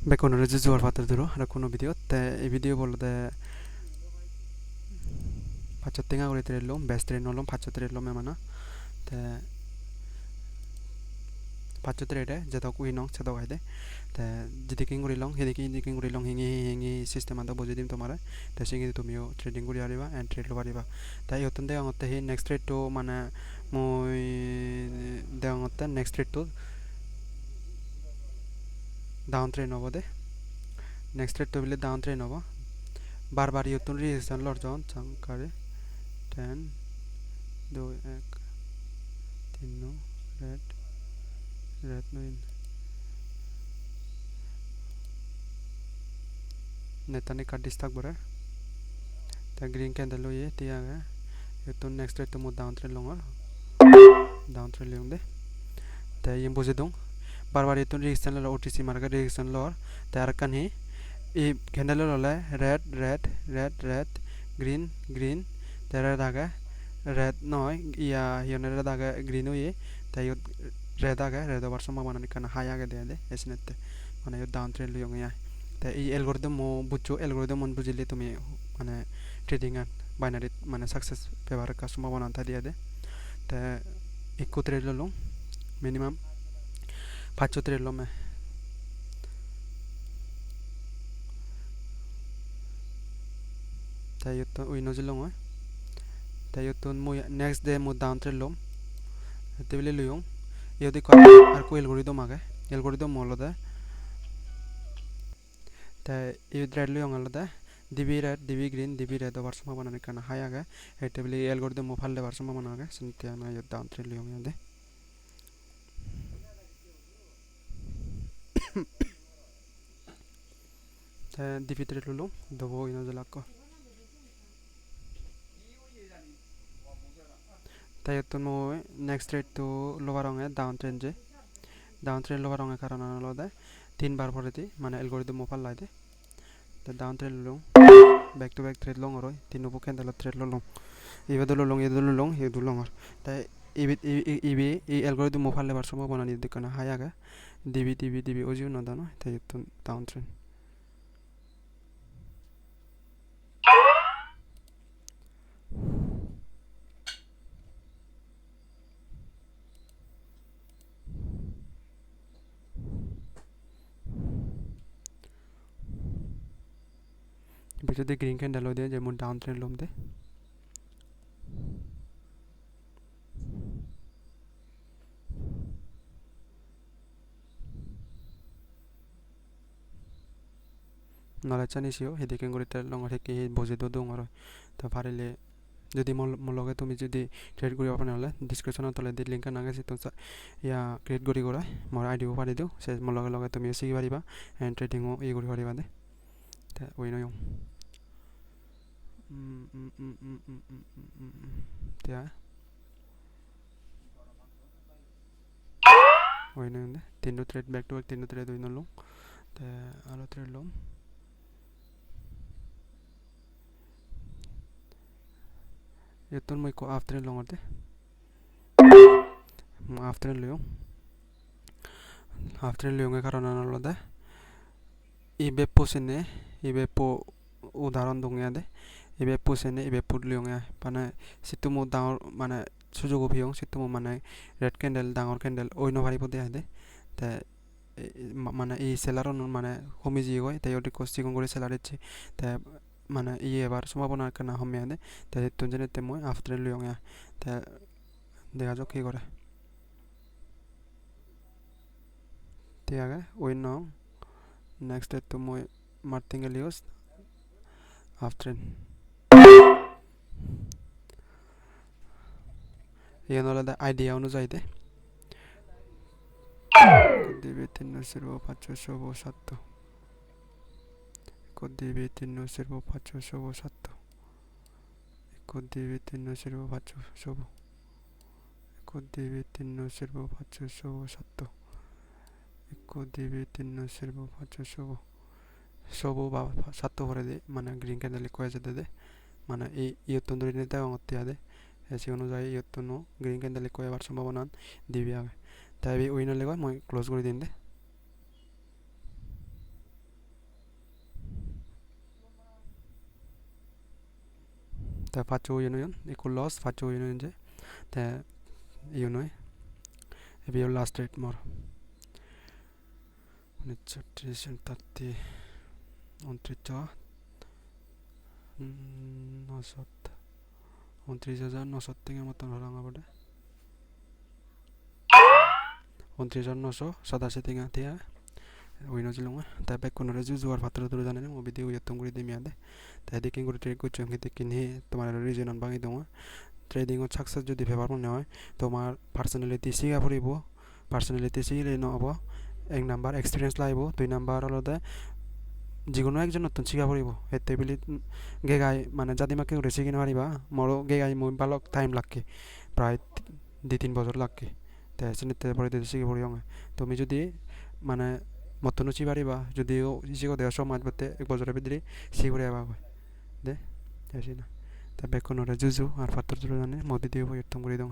Bekono jual fatar dulu ada kuno video te video bolo de pachotenga uri trello best train nolom pachotrello me mana te pachotrede jeta ku inong chedo gaide te jidiking uri long hediking uri long hingi system anda bojedim tomare te singi tumio trading uri ariba and trade lo ariba ta yotunde angotte hi next trade to mana moi de angotte next trade to down train hobo de next trade to bile down train hobo bar yotun reason lor jon changkare 10 2 1 3 red red nine netane kadis tak bore ta green candle lo ye tia ga yotun next rate to mo down trend longa down trend leung de ta yim boje dong bar yotun reaction lo otc marka reaction lo ta arkan hi e candle lo le red green green tera daga red noy ya yonera daga green ye ta yot red daga red over sama banani kana haya ga de esnette মানে down trend lo yong ya তা এই algorithm মো বুঝছো algorithm মন বুঝিলে তুমি মানে trading আর binary মানে success পেবার কা সম্ভাবনা দিয়া দে তা ইকো ট্রেড লো মিনিমাম 5 ট্রেড লো মে তাই তো উইনো জিলো মই তাই তো মো নেক্সট ডে মো ডাউন ট্রেড লো তেবিলে লইং ইয়োদি কো আর কো অ্যালগরিদম আগে অ্যালগরিদম মলদা তা ইউ ট্রেড লইং আলাদা divi green divi red over সম্ভাবনা নিকানা হাই আগে এই টেবিলে অ্যালগরিদম মো ফাললে বার সম্ভাবনা আগে সিনতে না ইউ ডাউন ট্রেড লইং দে তা divi trade ললো দবো ইনো জলাকো তাই তো মো নেক্সট ট্রেড তো লোয়ার রঙে ডাউন ট্রেড লোয়ার রঙে কারণ আলাদা তিনবার পরে দি মানে অ্যালগরিদম মো ফাললাই দে তা ডাউন ট্রেড ললো back to back thread long oroy tinu bu kendala thread lo long ibe dolo long ibe dolo long he du long ta ibe e algorithm mo falle bar সম্ভাবনা ni dekana haya ga dibi oju no dano ta yetun down trend bicho de green candle de jemon down trend lom de nala chani sio hedike ngori tel long he ke boje do dong aro ta parile যদি মলগে তুমি যদি trade করি আপনি হলে description তলে দি link না গেছে তো ইয়া ক্রিয়েট করি করা মোর আইডি পারি দিও সে মলগে লগে তুমি শিখি পারিবা এন্ড ট্রেডিং ও ই করি পারিবা দে তা ওই নয় তা ওই নয় দে তিনটো ট্রেড ব্যাক টু ব্যাক তিনটো ট্রেড ওই নলো তা আলো ট্রেড লম Yutun mo ko after long arte after leo karon analo da ibe posene ibe po উদাহরণ দংয়া দে ইবে পোসেনে ইবে পুডলিয়ংয়া মানে সিতুমো ডাঙর মানে সুযোগ অভিয়ং সিতুমো মানে রেড ক্যান্ডেল ডাঙর ক্যান্ডেল ওইনো ভারি পদে আদে তা মানে এই সেলারন মানে কমি জি গয় তাই ওটি কস্টি করে সেলার ইচ্ছে তা মানে ইয়ে এবার সম্ভাবনা কেনা হমে আদে তা তুনজেনে তে মই আফটার লিয়ংয়া তা দেখা যাক কি করে তে আগে ওই নং নেক্সট তো মই মার্টিঙ্গেলিওস after ইয়ানোলা দা আইডিয়া অনুযায়ী দে কদিবে 307 কদিবে 307 কদিবে 307 কদিবে 307 কদিবে 307 সবো বা সাত ভরে দে মানে গ্রিন ক্যান্ডেল কয়ে যেতে দে মানে এই ইয়ত্তন ধরে নিতে অংতে আদে এসে অনুযায়ী ইয়ত্তন গ্রিন ক্যান্ডেল কয়ে আবার সম্ভাবনা দিবি আগে তাই ওই নলে মই ক্লোজ করে দিন দে তা ফাচো ইউনিয়ন ইকুয়াল লস ফাচো ইউনিয়ন যে তা ইউনয় এবিও লাস্ট রেট মর 3930 29 900 29,900 টিঙা মতন হলাঙা বটে 29,987 টিঙা তিয়া উইনো জিলুঙা তা বেক কোনরে জুজুয়ার ফাত্র দূর জানে ও বিদি উয়তম গুরি দিমিয়াদে তা এদিকে গুরি ট্রেড করছো কিন্তু কিনি তোমার রিজন অন বাঙি দङ ট্রেডিং ও সাকসেস যদি ফেভার মনে হয় তোমার পার্সোনালিটি সিগা পড়িব পার্সোনালিটি সিগলে নহব এক নাম্বার এক্সপিরিয়েন্স লাইব দুই নাম্বার হলদে যিকোনো একজন নতুন শিখা পড়িব এতে বিলি গেগাই মানে যদি মাকে উড়ে শিখি নারিবা মরো গেগাই মই বালক টাইম লাগে প্রায় 2-3 বছর লাগে তাই সিনিতে পড়ে দিতে শিখে পড়িও তুমি যদি মানে মতন উচি পারিবা যদিও শিখো দেওয়া সমাজ বলতে 1 বছরের ভিতরে শিখে আবা দে আসি না তা বেকনরে জুজু আর ফাত্তর জুড়ে জানে মোদি দিয়ে একদম করে দङ